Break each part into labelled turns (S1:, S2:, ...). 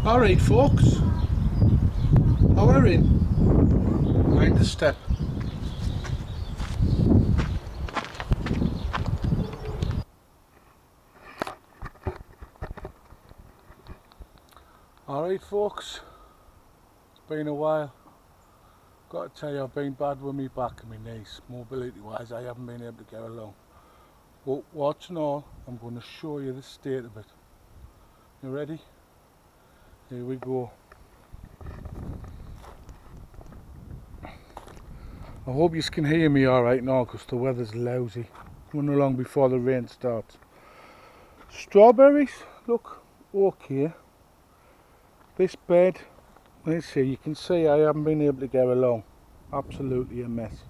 S1: Alright folks, now we're in, mind the step. Alright folks, it's been a while. Got to tell you, I've been bad with me back and my knees. Mobility wise I haven't been able to get along. But watch and all, I'm going to show you the state of it. You ready? Here we go. I hope you can hear me alright now because the weather's lousy. Run along before the rain starts. Strawberries look okay. This bed, let's see, you can see I haven't been able to get along. Absolutely a mess.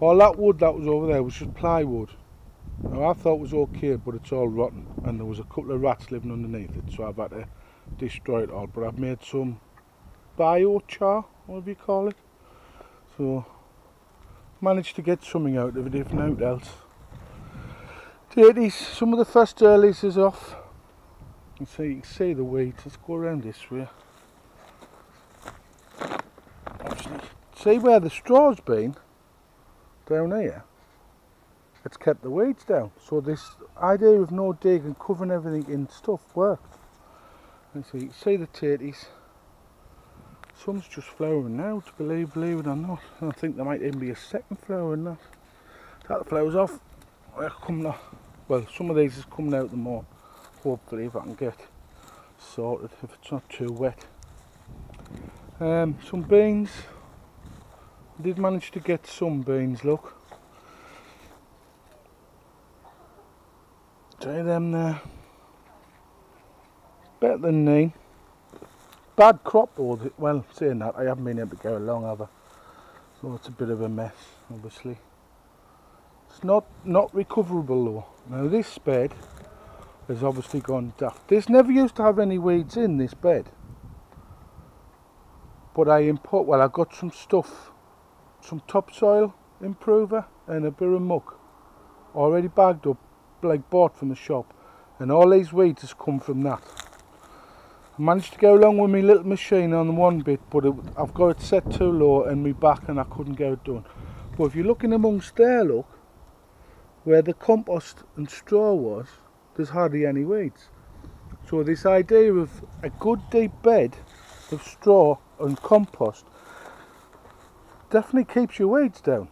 S1: All that wood that was over there was just plywood. Now I thought it was okay, but it's all rotten and there was a couple of rats living underneath it, so I've had to destroy it all. But I've made some biochar, whatever you call it. So managed to get something out of it, if not else. Tatties, some of the first earlies is off. And so you can see the weeds. Let's go around this way. Actually, see where the straw's been? Down here. It's kept the weeds down. So this idea of no dig and covering everything in stuff worked. And so you can see the tatties. Some's just flowering now, to believe it or not. I think there might even be a second flower in that. Take the flowers off. They're coming off. Well, some of these is coming out the more. Hopefully, if I can get sorted, if it's not too wet. Some beans. I did manage to get some beans, look. Try them there. Better than me. Bad crop though. Well, saying that, I haven't been able to go along either. So it's a bit of a mess, obviously. It's not recoverable though. Now this bed has obviously gone daft. This never used to have any weeds in this bed. But I got some stuff, some topsoil improver and a bit of muck. Already bagged up, like bought from the shop. And all these weeds has come from that. I managed to go along with my little machine on one bit, but I've got it set too low and my back and I couldn't get it done. But if you're looking amongst there, look, where the compost and straw was, there's hardly any weeds. So this idea of a good deep bed of straw and compost definitely keeps your weeds down.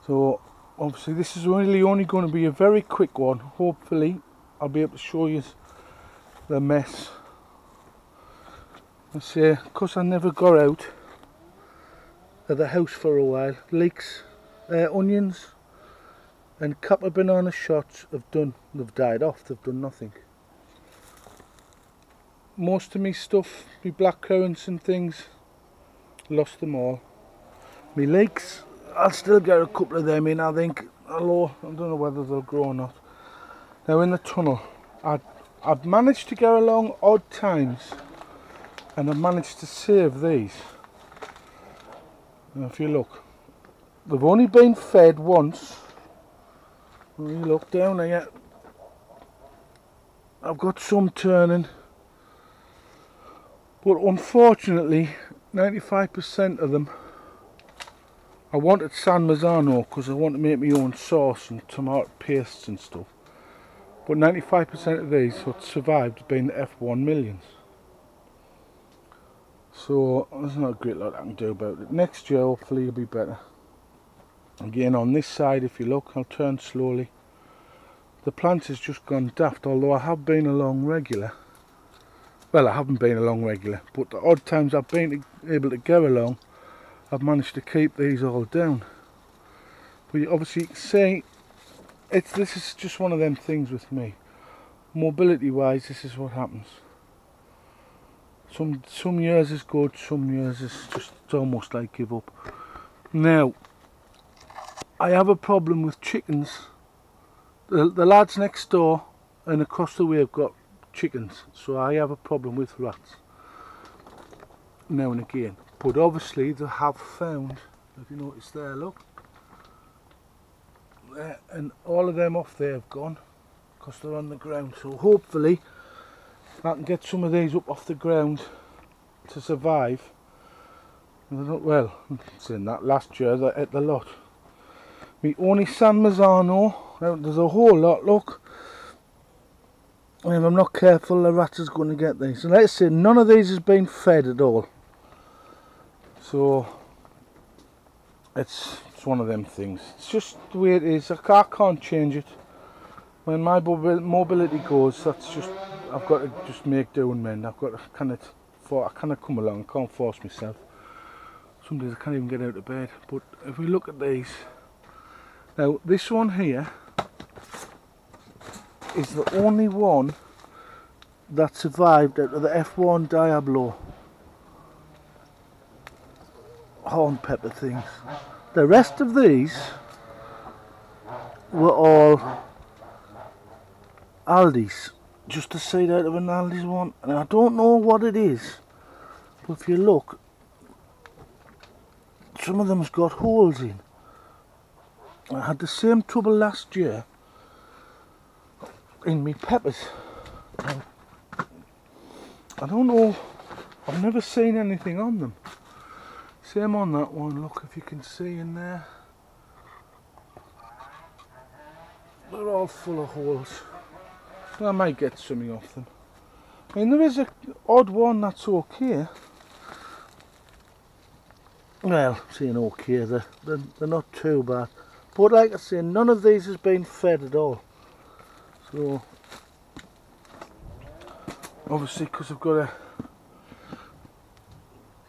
S1: So obviously this is really only going to be a very quick one. Hopefully I'll be able to show you the mess. I say, because I never got out of the house for a while, leeks, onions and a couple of banana shots they've died off, they've done nothing. Most of me stuff, my black currants and things, lost them all. My leeks, I'll still get a couple of them in, I think, although I don't know whether they'll grow or not. Now in the tunnel, I've managed to go along odd times and I've managed to save these. Now if you look, they've only been fed once. When you look down here, I've got some turning, but unfortunately 95% of them, I wanted San Marzano because I want to make my own sauce and tomato pastes and stuff, but 95% of these what survived have been the F1 millions. So there's not a great lot I can do about it. Next year hopefully it'll be better. Again on this side, if you look, I'll turn slowly. The plant has just gone daft, although I have been along regular. Well, I haven't been along regular, but the odd times I've been able to go along, I've managed to keep these all down. But you obviously can see, this is just one of them things with me. Mobility wise, this is what happens. Some years is good, some years is just, it's almost like give up. Now, I have a problem with chickens. The lads next door and across the way have got chickens, so I have a problem with rats now and again. But obviously they have found, if you notice there, look, there, and all of them off there have gone because they're on the ground. So hopefully I can get some of these up off the ground to survive. Well, I'm saying that last year they ate the lot. My only San Marzano, there's a whole lot, look. And if I'm not careful, the rat is going to get these. And like I say, none of these has been fed at all. So it's one of them things. It's just the way it is. I can't change it. When my mobility goes, that's just, I've got to just make do and mend. I've got to kind of come along. I can't force myself. Some days I can't even get out of bed. But if we look at these, now this one here is the only one that survived out of the F1 Diablo horn pepper things. The rest of these were all Aldi's, just a seed out of an Aldi's one, and I don't know what it is, but if you look, some of them's got holes in. I had the same trouble last year in me peppers. I don't know, I've never seen anything on them. Same on that one, look if you can see in there. They're all full of holes. I might get something off them. I mean, there is an odd one that's okay. Well, saying okay, they're not too bad. But like I say, none of these has been fed at all. So, obviously because I've got a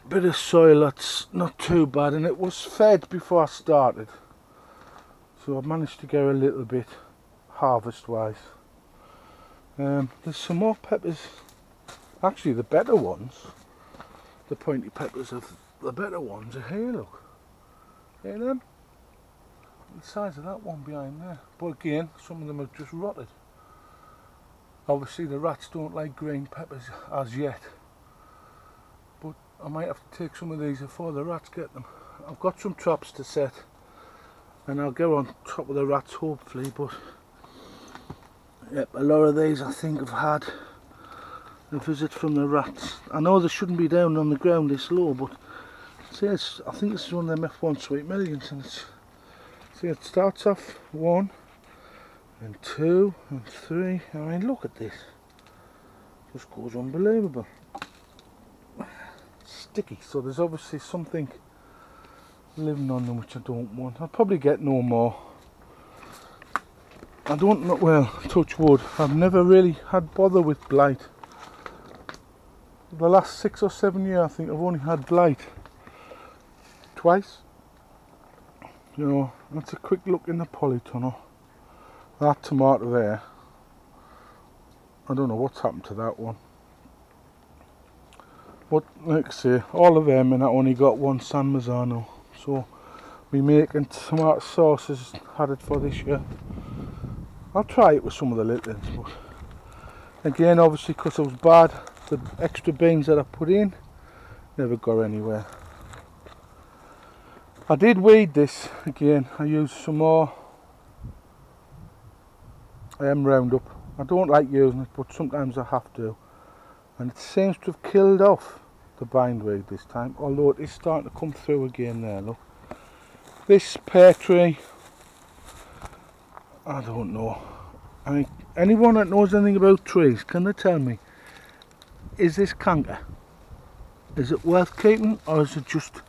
S1: bit of soil that's not too bad, and it was fed before I started. So I've managed to get a little bit harvest wise. There's some more peppers, actually the better ones, the pointy peppers of the better ones are here, look. Hear them? The size of that one behind there. But again, some of them have just rotted. Obviously the rats don't like green peppers as yet. But I might have to take some of these before the rats get them. I've got some traps to set and I'll go on top of the rats hopefully, but yep, a lot of these I think have had a visit from the rats. I know they shouldn't be down on the ground this low, but see, I think this is one of them F1 Sweet Millions, and see, it starts off 1 and 2 and 3. I mean, look at this, just goes unbelievable. Sticky, so there's obviously something living on them which I don't want. I'll probably get no more. I don't know, well, touch wood, I've never really had bother with blight. The last 6 or 7 years I think I've only had blight twice. You know, that's a quick look in the polytunnel. That tomato there, I don't know what's happened to that one. But like I say, all of them, and I only got one San Marzano. So we making tomato sauces had it for this year. I'll try it with some of the little ones, but again, obviously because it was bad, the extra beans that I put in never got anywhere. I did weed this again. I used some more Roundup. I don't like using it, but sometimes I have to, and it seems to have killed off the bindweed this time, although it is starting to come through again there, look. This pear tree, I don't know. I mean, anyone that knows anything about trees, can they tell me, is this canker? Is it worth keeping, or is it just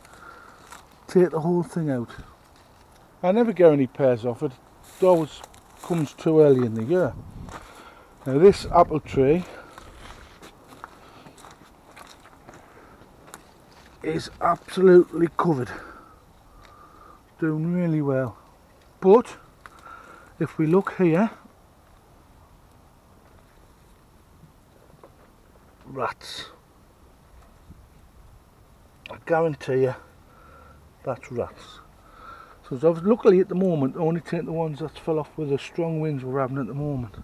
S1: take the whole thing out? I never get any pears off it. It always comes too early in the year. Now this apple tree is absolutely covered, doing really well. But if we look here, rats. I guarantee you that's rats. So luckily at the moment I only take the ones that fell off with the strong winds we're having at the moment.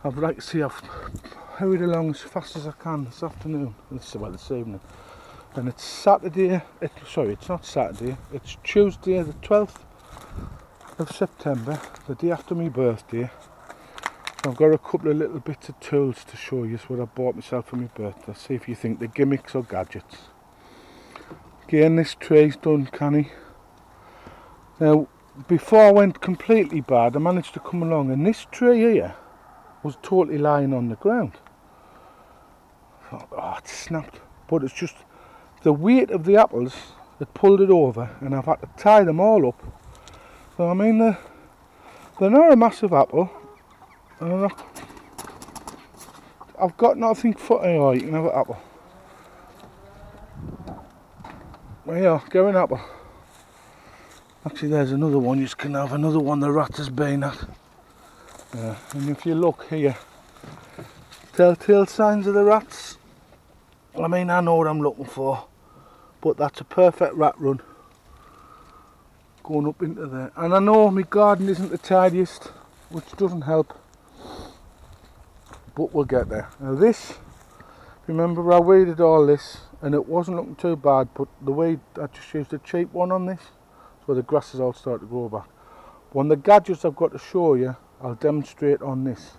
S1: I've like to see I've hurried along as fast as I can this afternoon, this evening. And it's Saturday, sorry, it's not Saturday, it's Tuesday the 12th of September, the day after my birthday. I've got a couple of little bits of tools to show you what I bought myself for my birthday. See if you think they're gimmicks or gadgets. Again, this tray's done canny. Now, before I went completely bad, I managed to come along, and this tray here was totally lying on the ground. I thought, oh, it's snapped. But it's just the weight of the apples that pulled it over, and I've had to tie them all up. So I mean, they're not a massive apple. I've got nothing for you. You can have an apple. There you are, go an apple. Actually, there's another one. You can have another one the rat has been at. And if you look here, telltale signs of the rats. I mean, I know what I'm looking for, but that's a perfect rat run going up into there. And I know my garden isn't the tidiest, which doesn't help, but we'll get there. Now this, remember I weeded all this and it wasn't looking too bad, but the weed, I just used a cheap one on this, so the grasses all start to grow back. One of the gadgets I've got to show you, I'll demonstrate on this.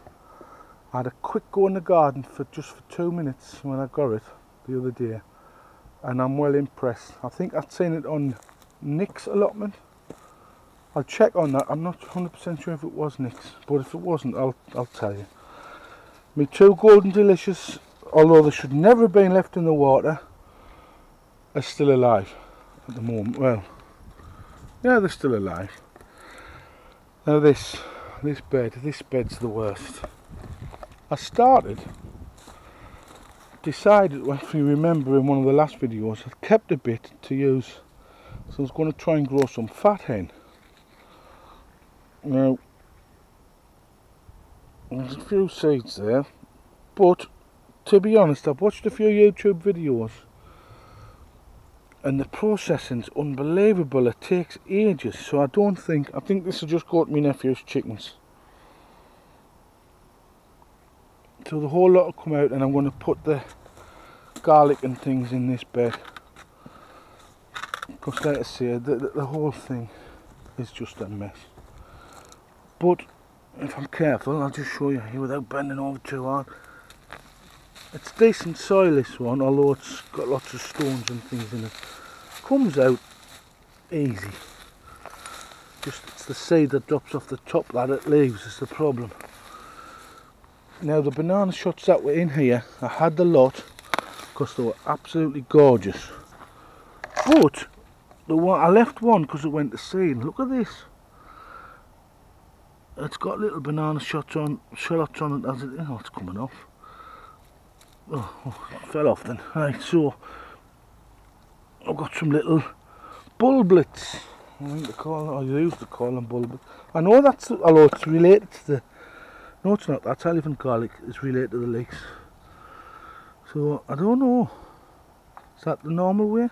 S1: I had a quick go in the garden for just 2 minutes when I got it the other day, and I'm well impressed. I think I'd seen it on Nick's allotment. I'll check on that. I'm not 100% sure if it was Nick's, but if it wasn't, I'll tell you. My 2 golden delicious, although they should never have been left in the water, are still alive at the moment. Well, yeah, they're still alive. Now this bed's the worst. I decided, if you remember in one of the last videos, I kept a bit to use, so I was going to try and grow some fat hen. Now, there's a few seeds there, but to be honest, I've watched a few YouTube videos and the processing's unbelievable. It takes ages, so I think this will just go to my nephew's chickens. So the whole lot will come out, and I'm going to put the garlic and things in this bed, because like I say, the whole thing is just a mess. But if I'm careful, I'll just show you here without bending over too hard. It's decent soil, this one, although it's got lots of stones and things in it. Comes out easy. Just it's the seed that drops off the top that it leaves is the problem. Now the banana shots that were in here, I had the lot because they were absolutely gorgeous. But the one I left one because it went to seed. Look at this. It's got little banana shallots on it as it. Oh, it's coming off. Oh, it fell off then. Right, so I've got some little bulblets. I think they call. I used to call them bulblets. I know that's, although it's related to the. No, it's not. That's elephant garlic. It's related to the leeks. So I don't know. Is that the normal way?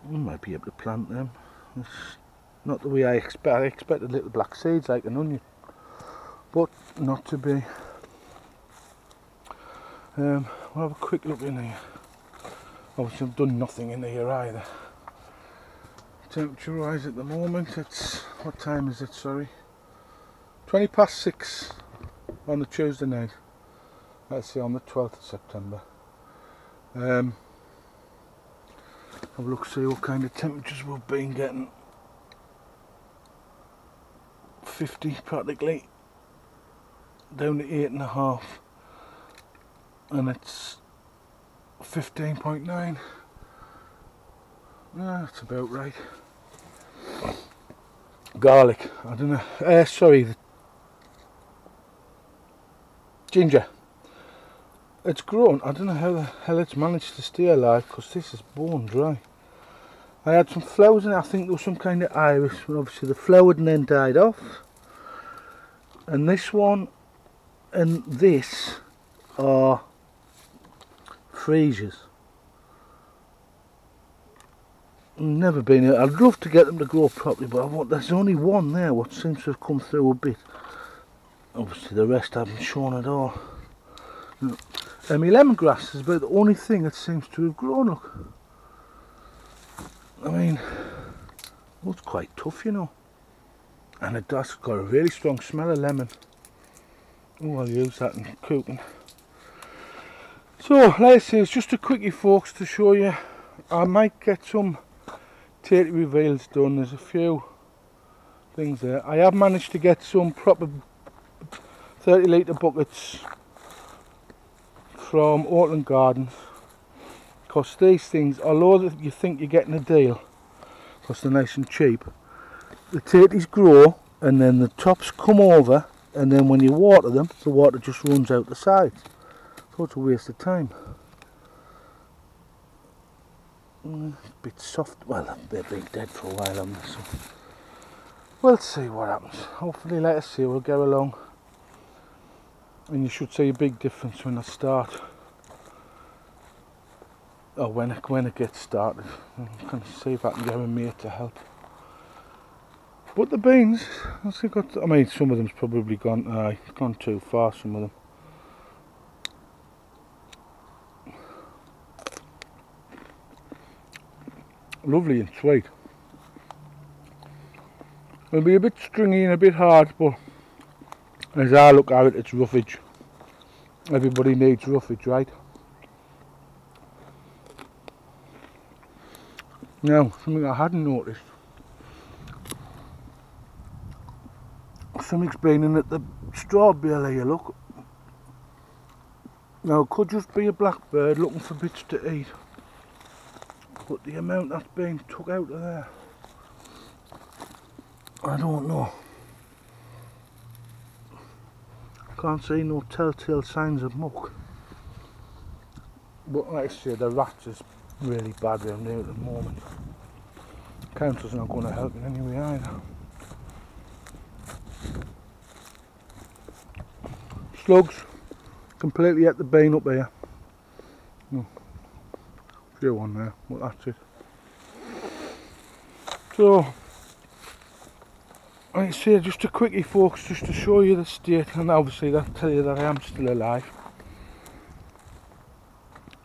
S1: I might be able to plant them. It's not the way I expect. I expected little black seeds like an onion, but not to be. We'll have a quick look in here. Obviously I've done nothing in here either. Temperature wise at the moment, it's, what time is it, sorry? 6:20 on the Tuesday night. Let's see, on the 12th of September. Have a look, see what kind of temperatures we've been getting. 50 practically, down to 8.5. And it's 15.9. Yeah, that's about right. Garlic, I don't know. Sorry, the ginger. It's grown. I don't know how the hell it's managed to stay alive, because this is bone dry. I had some flowers in it. I think there was some kind of iris, but obviously the flowered and then died off. And this one and this are freesias. Never been here. I'd love to get them to grow properly, but there's only one there what seems to have come through a bit. Obviously the rest haven't shown at all. My lemongrass is about the only thing that seems to have grown. Look, I mean, well, it's quite tough, you know. and it does got a really strong smell of lemon. Oh, I'll use that in cooking. So, like I say, it's just a quickie folks to show you. I might get some tatey reveals done. There's a few things there. I have managed to get some proper 30 litre buckets from Orton Gardens, because these things, although you think you're getting a deal because they're nice and cheap, the taties grow and then the tops come over, and then when you water them, the water just runs out the sides, so it's a waste of time. A bit soft. Well, they've been dead for a while, haven't they? So we'll see what happens. Hopefully, let us see, we'll get along. And you should see a big difference when I start. Or when it gets started. I'm going to see if I can get a mate to help. But the beans, I mean, some of them's probably gone too far, some of them. Lovely and sweet. It'll be a bit stringy and a bit hard, but as I look at it, it's roughage. Everybody needs roughage, right? Now, something I hadn't noticed. Something's been in at the straw bale here, look. Now, it could just be a blackbird looking for bits to eat. But the amount that's been took out of there, I don't know. Can't see no telltale signs of muck. But like I say, the rats is really bad around here at the moment. Council's not going to help in any way either. Slugs, completely at the bean up here. No. Few on there, but that's it. So, like I say, just a quickie folks, just to show you the state, and obviously that'll tell you that I am still alive.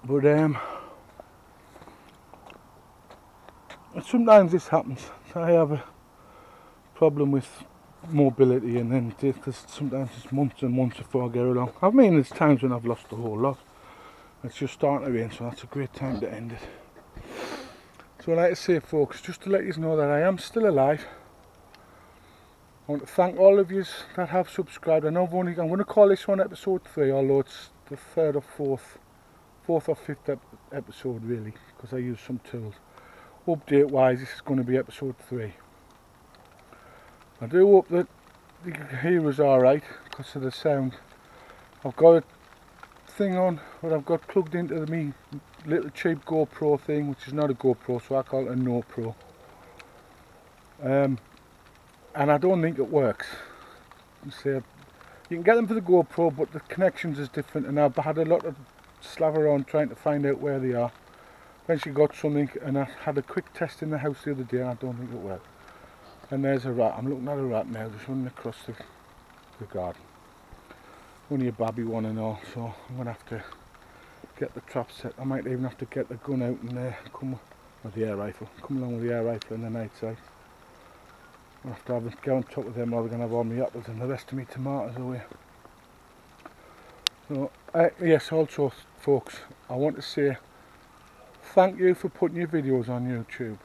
S1: But sometimes this happens. I have a problem with mobility, and then sometimes it's months and months before I get along. I mean, there's times when I've lost a whole lot. It's just starting to rain, so that's a great time to end it. So like I say folks, just to let you know that I am still alive. I want to thank all of you that have subscribed. I know I'm going to call this one episode 3, although it's the 3rd or 4th or 5th episode really, because I use some tools. Update wise, this is going to be episode 3. I do hope that you can hear us alright because of the sound. I've got a thing on what I've got plugged into me little cheap GoPro thing, which is not a GoPro, so I call it a No Pro. And I don't think it works. You can get them for the GoPro, but the connections is different, and I've had a lot of slaver on trying to find out where they are. Eventually got something, and I had a quick test in the house the other day, and I don't think it worked. And there's a rat. I'm looking at a rat now, just running across the garden. Only a babby one and all, so I'm going to have to get the trap set. I might even have to get the gun out and come with the air rifle. Come along with the air rifle in the night side. I'll have to go on top of them, or they're going to have all my apples and the rest of my tomatoes away. So, yes, also folks, I want to say thank you for putting your videos on YouTube.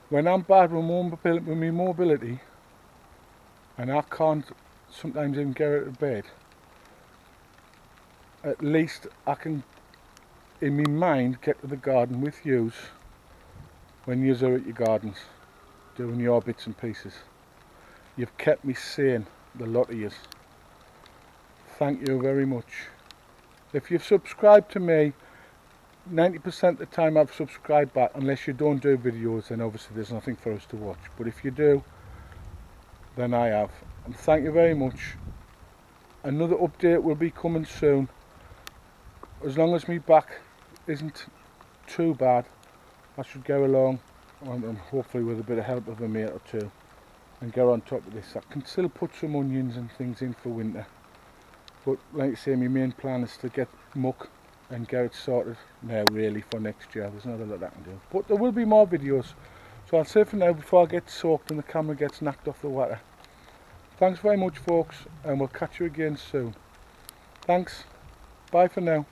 S1: When I'm bad with my mobility, and I can't sometimes even get out of bed, at least I can, in my mind, get to the garden with yous when yous are at your gardens, doing your bits and pieces. You've kept me sane, the lot of yous. Thank you very much. If you've subscribed to me, 90% of the time I've subscribed back. Unless you don't do videos, then obviously there's nothing for us to watch. But if you do, then I have. And thank you very much. Another update will be coming soon. As long as my back isn't too bad, I should go along, and hopefully with a bit of help of a mate or two, and go on top of this. I can still put some onions and things in for winter, but like I say, my main plan is to get muck and get it sorted now really for next year. There's not a lot I can do, but there will be more videos. So I'll say for now, before I get soaked and the camera gets knocked off the water, Thanks very much folks, and we'll catch you again soon. Thanks, bye for now.